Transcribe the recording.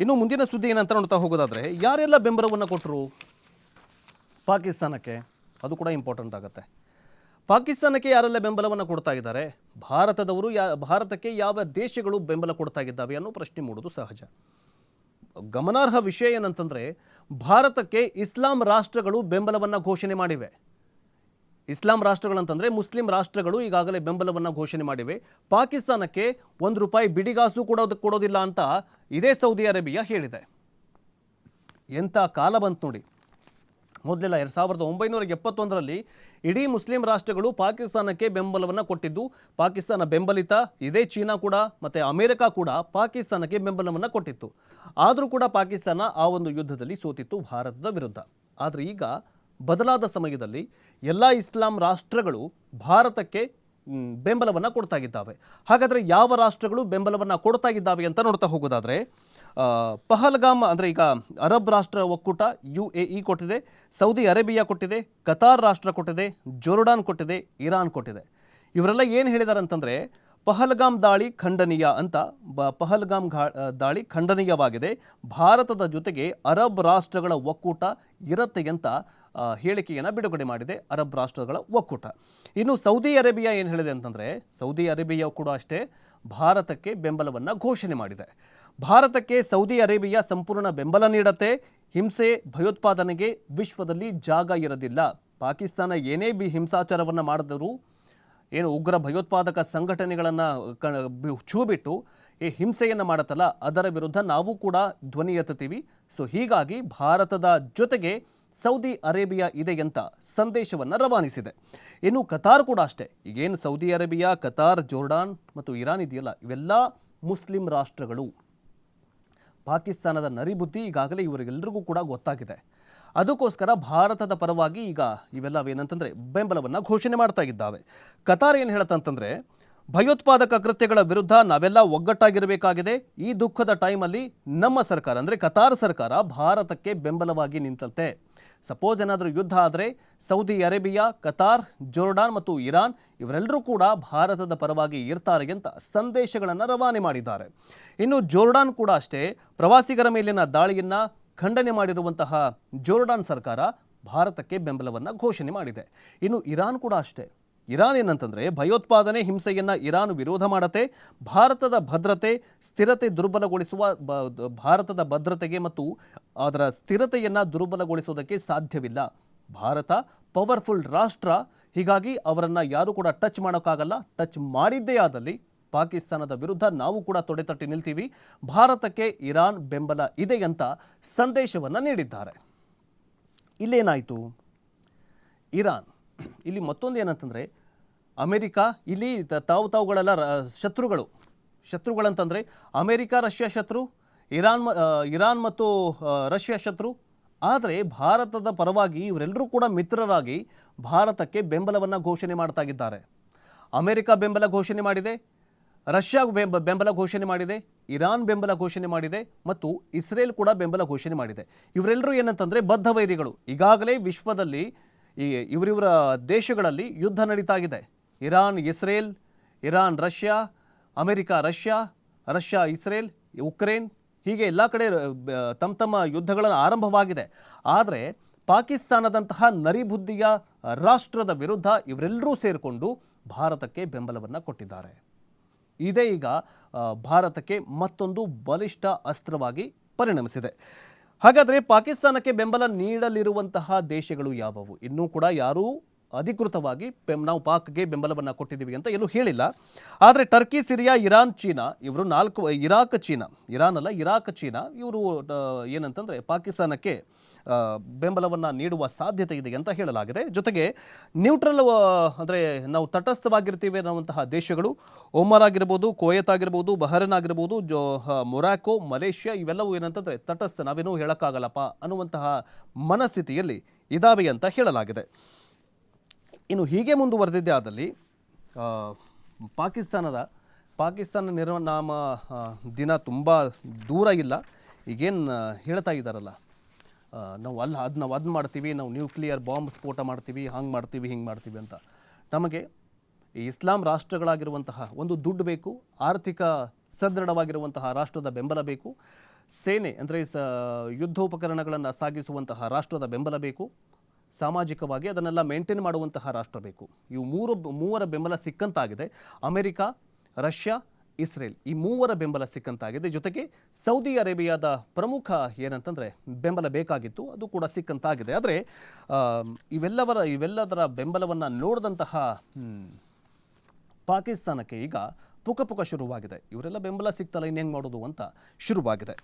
ಇನ್ನು ಮುಂದಿನ ಸುದ್ದಿ ಏನಂತ ನೋಡ್ತಾ ಹೋಗೋದಾದರೆ ಯಾರೆಲ್ಲ ಬೆಂಬಲವನ್ನು ಕೊಟ್ಟರು ಪಾಕಿಸ್ತಾನಕ್ಕೆ, ಅದು ಕೂಡ ಇಂಪಾರ್ಟೆಂಟ್ ಆಗುತ್ತೆ. ಪಾಕಿಸ್ತಾನಕ್ಕೆ ಯಾರೆಲ್ಲ ಬೆಂಬಲವನ್ನು ಕೊಡ್ತಾ ಇದ್ದಾರೆ, ಭಾರತದವರು ಭಾರತಕ್ಕೆ ಯಾವ ದೇಶಗಳು ಬೆಂಬಲ ಕೊಡ್ತಾ ಇದ್ದಾವೆ ಅನ್ನೋ ಪ್ರಶ್ನೆ ಮೂಡೋದು ಸಹಜ. ಗಮನಾರ್ಹ ವಿಷಯ ಏನಂತಂದರೆ, ಭಾರತಕ್ಕೆ ಇಸ್ಲಾಂ ರಾಷ್ಟ್ರಗಳು ಬೆಂಬಲವನ್ನು ಘೋಷಣೆ ಮಾಡಿವೆ. ಇಸ್ಲಾಂ ರಾಷ್ಟ್ರಗಳಂತಂದರೆ ಮುಸ್ಲಿಂ ರಾಷ್ಟ್ರಗಳು ಈಗಾಗಲೇ ಬೆಂಬಲವನ್ನು ಘೋಷಣೆ ಮಾಡಿವೆ. ಪಾಕಿಸ್ತಾನಕ್ಕೆ ₹1 ಬಿಡಿಗಾಸು ಕೊಡೋದಿಲ್ಲ ಅಂತ ಇದೇ ಸೌದಿ ಅರೇಬಿಯಾ ಹೇಳಿದೆ. ಎಂಥ ಕಾಲ ಬಂತು ನೋಡಿ. ಮೊದಲೆಲ್ಲ 1971ರಲ್ಲಿ ಇಡೀ ಮುಸ್ಲಿಂ ರಾಷ್ಟ್ರಗಳು ಪಾಕಿಸ್ತಾನಕ್ಕೆ ಬೆಂಬಲವನ್ನು ಕೊಟ್ಟಿದ್ದು. ಪಾಕಿಸ್ತಾನ ಬೆಂಬಲಿತ ಇದೇ ಚೀನಾ ಕೂಡ ಮತ್ತು ಅಮೆರಿಕ ಕೂಡ ಪಾಕಿಸ್ತಾನಕ್ಕೆ ಬೆಂಬಲವನ್ನು ಕೊಟ್ಟಿತ್ತು. ಆದರೂ ಕೂಡ ಪಾಕಿಸ್ತಾನ ಆ ಒಂದು ಯುದ್ಧದಲ್ಲಿ ಸೋತಿತ್ತು ಭಾರತದ ವಿರುದ್ಧ. ಆದರೆ ಈಗ ಬದಲಾದ ಸಮಯದಲ್ಲಿ ಎಲ್ಲ ಇಸ್ಲಾಂ ರಾಷ್ಟ್ರಗಳು ಭಾರತಕ್ಕೆ ಬೆಂಬಲವನ್ನು ಕೊಡ್ತಾ ಇದ್ದಾವೆ. ಹಾಗಾದರೆ ಯಾವ ರಾಷ್ಟ್ರಗಳು ಬೆಂಬಲವನ್ನು ಕೊಡ್ತಾ ಇದ್ದಾವೆ ಅಂತ ನೋಡ್ತಾ ಹೋಗೋದಾದರೆ, ಪಹಲ್ಗಾಮ್ ಅಂದರೆ ಈಗ ಅರಬ್ ರಾಷ್ಟ್ರ ಒಕ್ಕೂಟ UAE ಕೊಟ್ಟಿದೆ, ಸೌದಿ ಅರೇಬಿಯಾ ಕೊಟ್ಟಿದೆ, ಕತಾರ್ ರಾಷ್ಟ್ರ ಕೊಟ್ಟಿದೆ, ಜೋರ್ಡಾನ್ ಕೊಟ್ಟಿದೆ, ಇರಾನ್ ಕೊಟ್ಟಿದೆ. ಇವರೆಲ್ಲ ಏನು ಹೇಳಿದ್ದಾರೆ ಅಂತಂದರೆ, ಪಹಲ್ಗಾಮ್ ದಾಳಿ ಖಂಡನೀಯ ಅಂತ. ಪಹಲ್ಗಾಮ್ ದಾಳಿ ಖಂಡನೀಯವಾಗಿದೆ, ಭಾರತದ ಜೊತೆಗೆ ಅರಬ್ ರಾಷ್ಟ್ರಗಳ ಒಕ್ಕೂಟ ಇರುತ್ತೆ ಅಂತ ಹೇಳಿಕೆಯನ್ನು ಬಿಡುಗಡೆ ಮಾಡಿದೆ ಅರಬ್ ರಾಷ್ಟ್ರಗಳ ಒಕ್ಕೂಟ. ಇನ್ನು ಸೌದಿ ಅರೇಬಿಯಾ ಏನು ಹೇಳಿದೆ ಅಂತಂದರೆ, ಸೌದಿ ಅರೇಬಿಯಾ ಕೂಡ ಅಷ್ಟೇ ಭಾರತಕ್ಕೆ ಬೆಂಬಲವನ್ನು ಘೋಷಣೆ ಮಾಡಿದೆ. ಭಾರತಕ್ಕೆ ಸೌದಿ ಅರೇಬಿಯಾ ಸಂಪೂರ್ಣ ಬೆಂಬಲ ನೀಡುತ್ತೆ. ಹಿಂಸೆ ಭಯೋತ್ಪಾದನೆಗೆ ವಿಶ್ವದಲ್ಲಿ ಜಾಗ ಇರೋದಿಲ್ಲ. ಪಾಕಿಸ್ತಾನ ಏನೇ ಹಿಂಸಾಚಾರವನ್ನು ಮಾಡಿದರೂ, ಏನು ಉಗ್ರ ಭಯೋತ್ಪಾದಕ ಸಂಘಟನೆಗಳನ್ನು ಬಿಟ್ಟು ಈ ಹಿಂಸೆಯನ್ನು ಮಾಡುತ್ತಲ್ಲ, ಅದರ ವಿರುದ್ಧ ನಾವು ಕೂಡ ಧ್ವನಿ ಎತ್ತುತ್ತೀವಿ. ಸೊ ಹೀಗಾಗಿ ಭಾರತದ ಜೊತೆಗೆ ಸೌದಿ ಅರೇಬಿಯಾ ಇದೆ ಅಂತ ಸಂದೇಶವನ್ನು ರವಾನಿಸಿದೆ. ಇನ್ನು ಕತಾರ್ ಕೂಡ ಅಷ್ಟೇ. ಈಗೇನು ಸೌದಿ ಅರೇಬಿಯಾ, ಕತಾರ್, ಜೋರ್ಡಾನ್ ಮತ್ತು ಇರಾನ್ ಇದೆಯಲ್ಲ, ಇವೆಲ್ಲ ಮುಸ್ಲಿಂ ರಾಷ್ಟ್ರಗಳು. ಪಾಕಿಸ್ತಾನದ ನರಿಬುದ್ಧಿ ಈಗಾಗಲೇ ಇವರಿಗೆಲ್ಲರಿಗೂ ಕೂಡ ಗೊತ್ತಾಗಿದೆ. ಅದಕ್ಕೋಸ್ಕರ ಭಾರತದ ಪರವಾಗಿ ಈಗ ಇವೆಲ್ಲವೇನಂತಂದರೆ ಬೆಂಬಲವನ್ನು ಘೋಷಣೆ ಮಾಡ್ತಾ ಇದ್ದಾವೆ. ಕತಾರ್ ಏನು ಹೇಳುತ್ತಂತಂದರೆ, ಭಯೋತ್ಪಾದಕ ಕೃತ್ಯಗಳ ವಿರುದ್ಧ ನಾವೆಲ್ಲ ಒಗ್ಗಟ್ಟಾಗಿರಬೇಕಾಗಿದೆ. ಈ ದುಃಖದ ಟೈಮಲ್ಲಿ ನಮ್ಮ ಸರ್ಕಾರ ಅಂದರೆ ಕತಾರ್ ಸರ್ಕಾರ ಭಾರತಕ್ಕೆ ಬೆಂಬಲವಾಗಿ ನಿಂತಂತೆ. ಸಪೋಸ್ ಏನಾದರೂ ಯುದ್ಧ ಆದರೆ ಸೌದಿ ಅರೇಬಿಯಾ, ಕತಾರ್, ಜೋರ್ಡಾನ್ ಮತ್ತು ಇರಾನ್ ಇವರೆಲ್ಲರೂ ಕೂಡ ಭಾರತದ ಪರವಾಗಿ ಇರ್ತಾರೆ ಅಂತ ಸಂದೇಶಗಳನ್ನು ರವಾನೆ ಮಾಡಿದ್ದಾರೆ. ಇನ್ನು ಜೋರ್ಡಾನ್ ಕೂಡ ಅಷ್ಟೇ, ಪ್ರವಾಸಿಗರ ಮೇಲಿನ ದಾಳಿಯನ್ನು ಖಂಡನೆ ಮಾಡಿರುವಂತಹ ಜೋರ್ಡಾನ್ ಸರ್ಕಾರ ಭಾರತಕ್ಕೆ ಬೆಂಬಲವನ್ನು ಘೋಷಣೆ ಮಾಡಿದೆ. ಇನ್ನು ಇರಾನ್ ಕೂಡ ಅಷ್ಟೇ. ಇರಾನ್ ಏನಂತಂದರೆ, ಭಯೋತ್ಪಾದನೆ ಹಿಂಸೆಯನ್ನು ಇರಾನ್ ವಿರೋಧ ಮಾಡುತ್ತೆ. ಭಾರತದ ಭದ್ರತೆ ಸ್ಥಿರತೆ ದುರ್ಬಲಗೊಳಿಸುವ ಭಾರತದ ಭದ್ರತೆಗೆ ಮತ್ತು ಅದರ ಸ್ಥಿರತೆಯನ್ನು ದುರ್ಬಲಗೊಳಿಸೋದಕ್ಕೆ ಸಾಧ್ಯವಿಲ್ಲ. ಭಾರತ ಪವರ್ಫುಲ್ ರಾಷ್ಟ್ರ, ಹೀಗಾಗಿ ಅವರನ್ನು ಯಾರೂ ಕೂಡ ಟಚ್ ಮಾಡೋಕ್ಕಾಗಲ್ಲ. ಟಚ್ ಮಾಡಿದ್ದೇ ಆದಲ್ಲಿ ಪಾಕಿಸ್ತಾನದ ವಿರುದ್ಧ ನಾವು ಕೂಡ ತೊಡೆತಟ್ಟಿ ನಿಲ್ತೀವಿ. ಭಾರತಕ್ಕೆ ಇರಾನ್ ಬೆಂಬಲ ಇದೆ ಅಂತ ಸಂದೇಶವನ್ನು ನೀಡಿದ್ದಾರೆ. ಇಲ್ಲೇನಾಯಿತು? ಇರಾನ್ ಇಲ್ಲಿ ಮತ್ತೊಂದು ಏನಂತಂದರೆ, ಅಮೆರಿಕ ಇಲ್ಲಿ ತಾವುಗಳೆಲ್ಲ ಶತ್ರುಗಳಂತಂದರೆ ಅಮೆರಿಕ ರಷ್ಯಾ ಶತ್ರು, ಇರಾನ್ ಮತ್ತು ರಷ್ಯಾ ಶತ್ರು. ಆದರೆ ಭಾರತದ ಪರವಾಗಿ ಇವರೆಲ್ಲರೂ ಕೂಡ ಮಿತ್ರರಾಗಿ ಭಾರತಕ್ಕೆ ಬೆಂಬಲವನ್ನು ಘೋಷಣೆ ಮಾಡ್ತಾ ಇದ್ದಾರೆ. ಅಮೆರಿಕ ಬೆಂಬಲ ಘೋಷಣೆ ಮಾಡಿದೆ, ರಷ್ಯಾ ಬೆಂಬಲ ಘೋಷಣೆ ಮಾಡಿದೆ, ಇರಾನ್ ಬೆಂಬಲ ಘೋಷಣೆ ಮಾಡಿದೆ ಮತ್ತು ಇಸ್ರೇಲ್ ಕೂಡ ಬೆಂಬಲ ಘೋಷಣೆ ಮಾಡಿದೆ. ಇವರೆಲ್ಲರೂ ಏನಂತಂದರೆ ಬದ್ಧ ವೈರಿಗಳು. ಈಗಾಗಲೇ ವಿಶ್ವದಲ್ಲಿ ಇವರಿವರ ದೇಶಗಳಲ್ಲಿ ಯುದ್ಧ ನಡೀತಾ ಇದೆ. Iran Israel, Iran Russia, America Russia, Russia Israel, Ukraine, ಹೀಗೆ ಎಲ್ಲ ಕಡೆ ತಮ್ಮ ಯುದ್ಧಗಳನ್ನು ಆರಂಭವಾಗಿದೆ. ಆದರೆ ಪಾಕಿಸ್ತಾನದಂತಹ ನರಿಬುದ್ಧಿಯ ರಾಷ್ಟ್ರದ ವಿರುದ್ಧ ಇವರೆಲ್ಲರೂ ಸೇರಿಕೊಂಡು ಭಾರತಕ್ಕೆ ಬೆಂಬಲವನ್ನು ಕೊಟ್ಟಿದ್ದಾರೆ. ಇದೇ ಈಗ ಭಾರತಕ್ಕೆ ಮತ್ತೊಂದು ಬಲಿಷ್ಠ ಅಸ್ತ್ರವಾಗಿ ಪರಿಣಮಿಸಿದೆ. ಹಾಗಾದರೆ ಪಾಕಿಸ್ತಾನಕ್ಕೆ ಬೆಂಬಲ ನೀಡಲಿರುವಂತಹ ದೇಶಗಳು ಯಾವುವು? ಇನ್ನೂ ಕೂಡ ಯಾರೂ ಅಧಿಕೃತವಾಗಿ ನಾವು ಪಾಕ್ಗೆ ಬೆಂಬಲವನ್ನು ಕೊಟ್ಟಿದ್ದೀವಿ ಅಂತ ಎಲ್ಲೂ ಹೇಳಿಲ್ಲ. ಆದರೆ ಟರ್ಕಿ, ಸಿರಿಯಾ, ಇರಾನ್, ಚೀನಾ ಇವರು ಇರಾಕ್, ಚೀನಾ ಇವರು ಏನಂತಂದರೆ ಪಾಕಿಸ್ತಾನಕ್ಕೆ ಬೆಂಬಲವನ್ನು ನೀಡುವ ಸಾಧ್ಯತೆ ಇದೆ ಅಂತ ಹೇಳಲಾಗಿದೆ. ಜೊತೆಗೆ ನ್ಯೂಟ್ರಲ್ ಅಂದರೆ ನಾವು ತಟಸ್ಥವಾಗಿರ್ತೀವಿ ಅನ್ನುವಂತಹ ದೇಶಗಳು ಒಮರ್ ಆಗಿರ್ಬೋದು, ಕುವೈತ್ ಆಗಿರ್ಬೋದು, ಬಹರೇನ್ ಆಗಿರ್ಬೋದು, ಮೊರಾಕೊ, ಮಲೇಷ್ಯಾ ಇವೆಲ್ಲವೂ ಏನಂತಂದರೆ ತಟಸ್ಥ, ನಾವೇನೂ ಹೇಳೋಕ್ಕಾಗಲ್ಲಪ್ಪ ಅನ್ನುವಂತಹ ಮನಸ್ಥಿತಿಯಲ್ಲಿ ಇದಾವೆ ಅಂತ ಹೇಳಲಾಗಿದೆ. ಇನ್ನು ಹೀಗೆ ಮುಂದುವರೆದಿದ್ದೇ ಆದಲ್ಲಿ ಪಾಕಿಸ್ತಾನ ನಿರ್ನಾಮ ದಿನ ತುಂಬ ದೂರ ಇಲ್ಲ. ಈಗೇನು ಹೇಳ್ತಾ ಇದ್ದಾರಲ್ಲ, ನಾವು ಅದು ಮಾಡ್ತೀವಿ, ನಾವು ನ್ಯೂಕ್ಲಿಯರ್ ಬಾಂಬ್ ಸ್ಫೋಟ ಮಾಡ್ತೀವಿ, ಹಂಗೆ ಮಾಡ್ತೀವಿ, ಹಿಂಗೆ ಮಾಡ್ತೀವಿ ಅಂತ. ನಮಗೆ ಈ ಇಸ್ಲಾಂ ರಾಷ್ಟ್ರಗಳಾಗಿರುವಂತಹ ಒಂದು ದುಡ್ಡು ಬೇಕು, ಆರ್ಥಿಕ ಸದೃಢವಾಗಿರುವಂತಹ ರಾಷ್ಟ್ರದ ಬೆಂಬಲ ಬೇಕು. ಸೇನೆ ಅಂದರೆ ಯುದ್ಧೋಪಕರಣಗಳನ್ನು ಸಾಗಿಸುವಂತಹ ರಾಷ್ಟ್ರದ ಬೆಂಬಲ ಬೇಕು, ಸಾಮಾಜಿಕವಾಗಿ ಅದನ್ನೆಲ್ಲ ಮೇಂಟೈನ್ ಮಾಡುವಂತಹ ರಾಷ್ಟ್ರ ಬೇಕು. ಇವು ಮೂವರ ಬೆಂಬಲ ಸಿಕ್ಕಂತಾಗಿದೆ. ಅಮೆರಿಕ, ರಷ್ಯಾ, ಇಸ್ರೇಲ್ ಈ ಮೂವರ ಬೆಂಬಲ ಸಿಕ್ಕಂತಾಗಿದೆ. ಜೊತೆಗೆ ಸೌದಿ ಅರೇಬಿಯಾದ ಪ್ರಮುಖ ಏನಂತಂದರೆ ಬೆಂಬಲ ಬೇಕಾಗಿತ್ತು, ಅದು ಕೂಡ ಸಿಕ್ಕಂತಾಗಿದೆ. ಆದರೆ ಇವೆಲ್ಲದರ ಬೆಂಬಲವನ್ನು ನೋಡಿದಂತಹ ಪಾಕಿಸ್ತಾನಕ್ಕೆ ಈಗ ಪುಕ ಶುರುವಾಗಿದೆ. ಇವರೆಲ್ಲ ಬೆಂಬಲ ಸಿಗ್ತಲ್ಲ ಇನ್ನೇನು ಮಾಡೋದು ಅಂತ ಶುರುವಾಗಿದೆ.